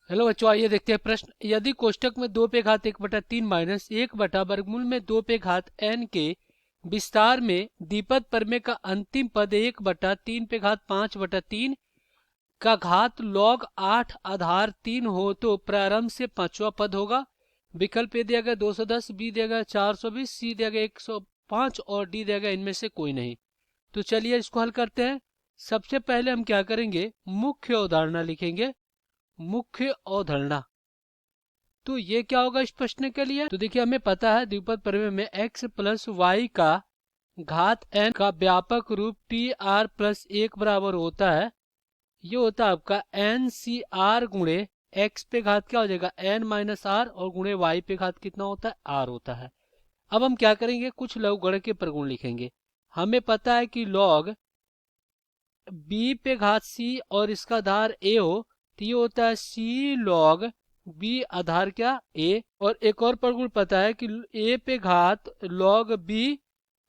Hello बच्चों, आइए देखते हैं प्रश्न। यदि कोष्टक में 2 पे घात 1/3 माइनस 1 वर्गमूल में 2 पे घात n के विस्तार में द्विपद प्रमेय का अंतिम पद 1/3 पे घात 5/3 का घात log 8 आधार 3 हो तो प्रारंभ से पांचवा पद होगा। विकल्प ए दिया गया 210, बी दिया गया 420, सी दिया गया 105 और डी दिया गया इनमें से कोई नहीं। तो चलिए इसको हल करते हैं। सबसे पहले हम क्या करेंगे, मुख्य अवधारणा लिखेंगे। मुख्य अवधारणा, तो ये क्या होगा इस प्रश्न के लिए। तो देखिए, हमें पता है द्विपद प्रमेय में x प्लस वाई का घात n का व्यापक रूप टी आर प्लस 1 बराबर होता है। ये होता है आपका एन सी आर गुणे x पे घात क्या हो जाएगा n माइनस आर और गुणे y पे घात कितना होता है r होता है। अब हम क्या करेंगे, कुछ लघुगणक के प्रगुण लिखेंगे। हमें पता है कि log b पे घात c और इसका आधार a हो तो ये होता है c log b आधार क्या a। और एक और प्रगुण पता है कि a पे घात log b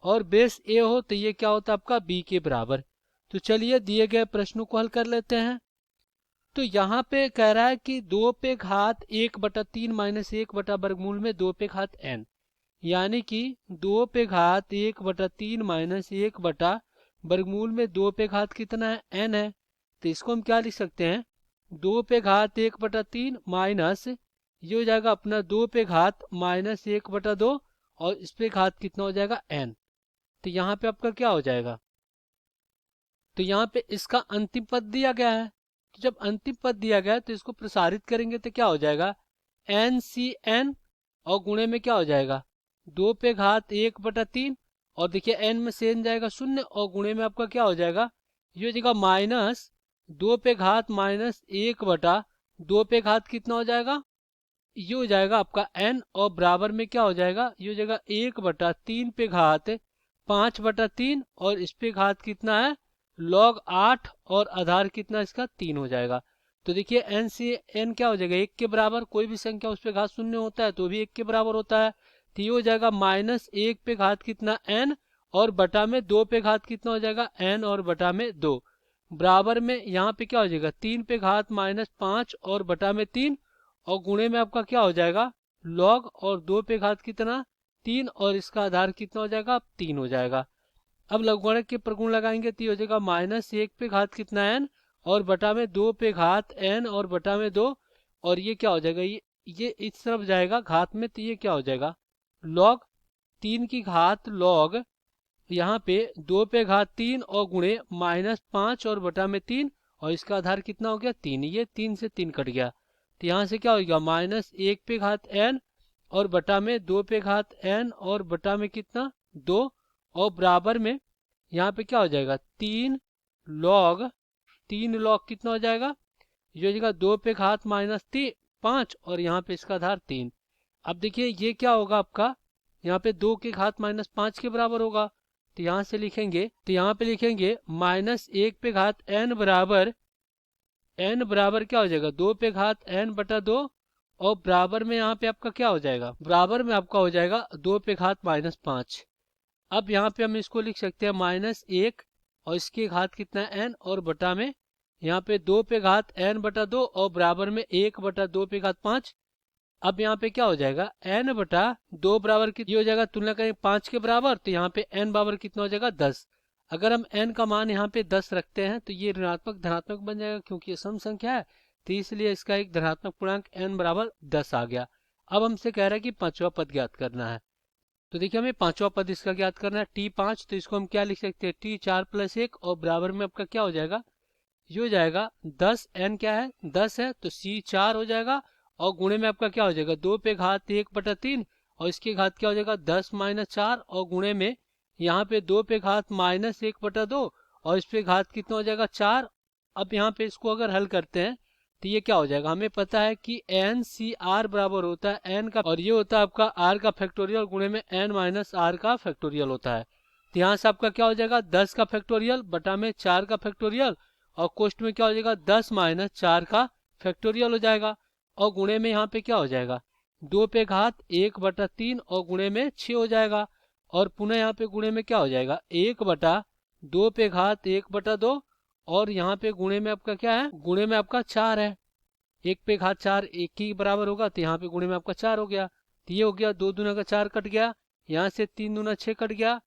और बेस a हो तो ये क्या होता है आपका b के बराबर। तो चलिए दिए गए प्रश्नों को हल कर लेते हैं। तो यहाँ पे कह रहा है कि 2 पे घात 1/3 माइनस 1 वर्गमूल में 2 पे घात n, यानी कि 2 पे घात 1/3 माइनस 1 वर्गमूल में 2 पे घात कितना है n है। तो इसको हम क्या लिख सकते हैं, 2 पे घात 1/3 माइनस ये हो जाएगा अपना 2 पे घात माइनस 1/2 और इस पे घात कितना हो जाएगा n। तो यहाँ पे आपका क्या हो जाएगा, तो यहाँ पे इसका अंतिम पद दिया गया है। तो जब अंतिम पद दिया गया है तो इसको प्रसारित करेंगे तो क्या हो जाएगा एन सी एन और गुणे में क्या हो जाएगा 2 पे घात 1/3 और देखिए n में से n जाएगा 0 और गुणे में आपका क्या हो जाएगा, ये हो जाएगा माइनस 2 पे घात माइनस 1/2 पे घात कितना हो जाएगा, ये हो जाएगा आपका n और बराबर में क्या हो जाएगा, ये हो जाएगा 1/3 पे घात 5/3 और इस पे घात कितना है log 8 और आधार कितना इसका 3 हो जाएगा। तो देखिए n से n क्या हो जाएगा 1 के बराबर, कोई भी संख्या उस पे घात 0 होता है तो भी 1 के बराबर होता है। तो ये हो जाएगा माइनस 1 पे घात कितना n और बटा में 2 पे घात कितना हो जाएगा n और बटा में 2 बराबर में यहाँ पे क्या हो जाएगा 3 पे घात माइनस 5 और बटा में 3 और गुणे में आपका क्या हो जाएगा log और 2 पे घात कितना 3 और इसका आधार कितना हो जाएगा 3 हो जाएगा। अब लघुगणक के प्रगुण लगाएंगे तो ये हो जाएगा माइनस 1 पे घात कितना n और बटा में 2 पे घात n और बटा में 2 और ये क्या हो जाएगा, ये इस तरफ जाएगा घात में तो ये क्या हो जाएगा log 3 की घात log यहाँ पे 2 पे घात 3 और गुणे माइनस 5 और बटा में 3 और इसका आधार कितना हो गया 3, ये 3 से 3 कट गया तो यहाँ से क्या हो गया माइनस 1 पे घात n और बटा में 2 पे घात n और बटा में कितना 2 और बराबर में यहाँ पे क्या हो जाएगा 3 log कितना हो जाएगा, ये हो जाएगा 2 पे घात माइनस 5 और यहाँ पे इसका आधार 3। अब देखिए ये क्या होगा आपका, यहाँ पे 2 के घात माइनस 5 के बराबर होगा तो यहाँ से लिखेंगे, तो यहाँ पे लिखेंगे माइनस 1 पे घात n बराबर क्या हो जाएगा 2 पे घात n/2 और बराबर में यहाँ पे आपका क्या हो जाएगा, बराबर में आपका हो जाएगा 2 पे घात माइनस 5। अब यहाँ पे हम इसको लिख सकते हैं माइनस 1 और इसकी घात कितना है n और बटा में यहाँ पे 2 पे घात n/2 और बराबर में 1/2 पे घात 5। अब यहाँ पे क्या हो जाएगा n/2 बराबर की हो जाएगा, तुलना करें 5 के बराबर तो यहाँ पे n बराबर कितना हो जाएगा 10। अगर हम n का मान यहाँ पे 10 रखते हैं तो ये ऋणात्मक धनात्मक बन जाएगा क्योंकि ये सम संख्या है तो इसलिए इसका एक धनात्मक पूर्णांक n बराबर 10 आ गया। अब हमसे कह रहा है कि पांचवा पद ज्ञात करना है। तो देखिए हमें पांचवा पद इसका ज्ञात करना है t5, तो इसको हम क्या लिख सकते हैं t4 + 1 और बराबर में आपका क्या हो जाएगा, ये हो जाएगा 10, n क्या है 10 है तो c4 हो जाएगा और गुणे में आपका क्या हो जाएगा 2 पे घात 1/3 और इसकी घात क्या हो जाएगा 10 - 4 और गुणे में यहाँ पे 2 पे घात माइनस 1/2 और इस पे घात कितना हो जाएगा 4। अब यहाँ पे इसको अगर हल करते हैं तो ये क्या हो जाएगा, हमें पता है कि एन सी आर बराबर होता है एन का और ये होता है आपका आर का फैक्टोरियल गुणे में एन माइनस आर का फैक्टोरियल होता है। तो यहाँ से आपका क्या हो जाएगा 10 का फैक्टोरियल बटा में 4 का फैक्टोरियल और कोष्ट में क्या हो जाएगा 10 - 4 का फैक्टोरियल हो जाएगा और गुणे में यहाँ पे क्या हो जाएगा 2 पे घात 1/3 और गुणे में 6 हो जाएगा और पुनः यहाँ पे गुणे में क्या हो जाएगा 1/2 पे घात 1/2 और यहाँ पे गुणे में आपका क्या है, गुणे में आपका 4 है। एक पे घात 4 एक ही बराबर होगा, तो यहाँ पे गुणे में आपका 4 हो गया। तो ये हो गया 2 दूना का 4 कट गया, यहाँ से 3 दूना 6 कट गया।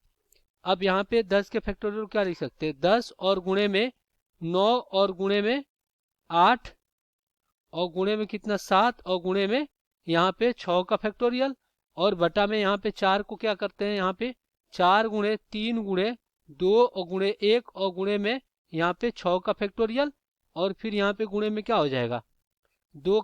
अब यहाँ पे 10 के फैक्टोरियल क्या लिख सकते हैं, 10 और गुणे में 9 और गुणे में 8 और गुणे में कितना 7 और गुणे में यहाँ पे 6 का फैक्टोरियल, और बटा में यहाँ पे 4 को क्या करते हैं, यहाँ पे 4 गुणे 3 गुणे 2 और गुणे 1 और गुणे में यहाँ पे 6 का फैक्टोरियल, और फिर यहाँ पे गुणे में क्या हो जाएगा, 2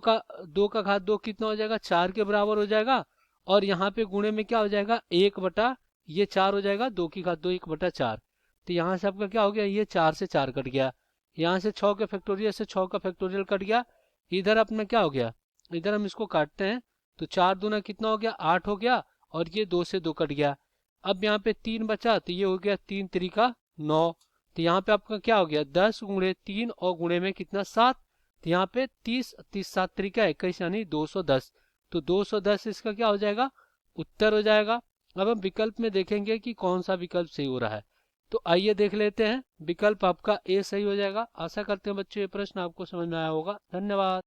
का घात 2 कितना हो जाएगा, 4 के बराबर हो जाएगा। और यहाँ पे गुणे में क्या हो जाएगा, 1 बटा ये 4 हो जाएगा, 2 की घात 2 1 बटा 4। तो यहाँ से आपका क्या हो गया, ये 4 से 4 कट गया, यहाँ से 6 के फैक्टोरियल से 6 का फैक्टोरियल कट गया। इधर अपना क्या हो गया, इधर हम इसको काटते हैं, तो 4 दूना कितना हो गया, 8 हो गया, और ये 2 से 2 कट गया। अब यहाँ पे 3 बचा, तो ये हो गया 3 त्रिका 9। तो यहाँ पे आपका क्या हो गया, 10 गुणे 3 और गुणे में कितना 7। तो यहाँ पे 30 30 7 त्रिका 21 यानी 210। तो 210 इसका क्या हो जाएगा, उत्तर हो जाएगा। अब हम विकल्प में देखेंगे कि कौन सा विकल्प सही हो रहा है। तो आइए देख लेते हैं, विकल्प आपका ए सही हो जाएगा। आशा करते हैं बच्चों ये प्रश्न आपको समझ में आया होगा। धन्यवाद।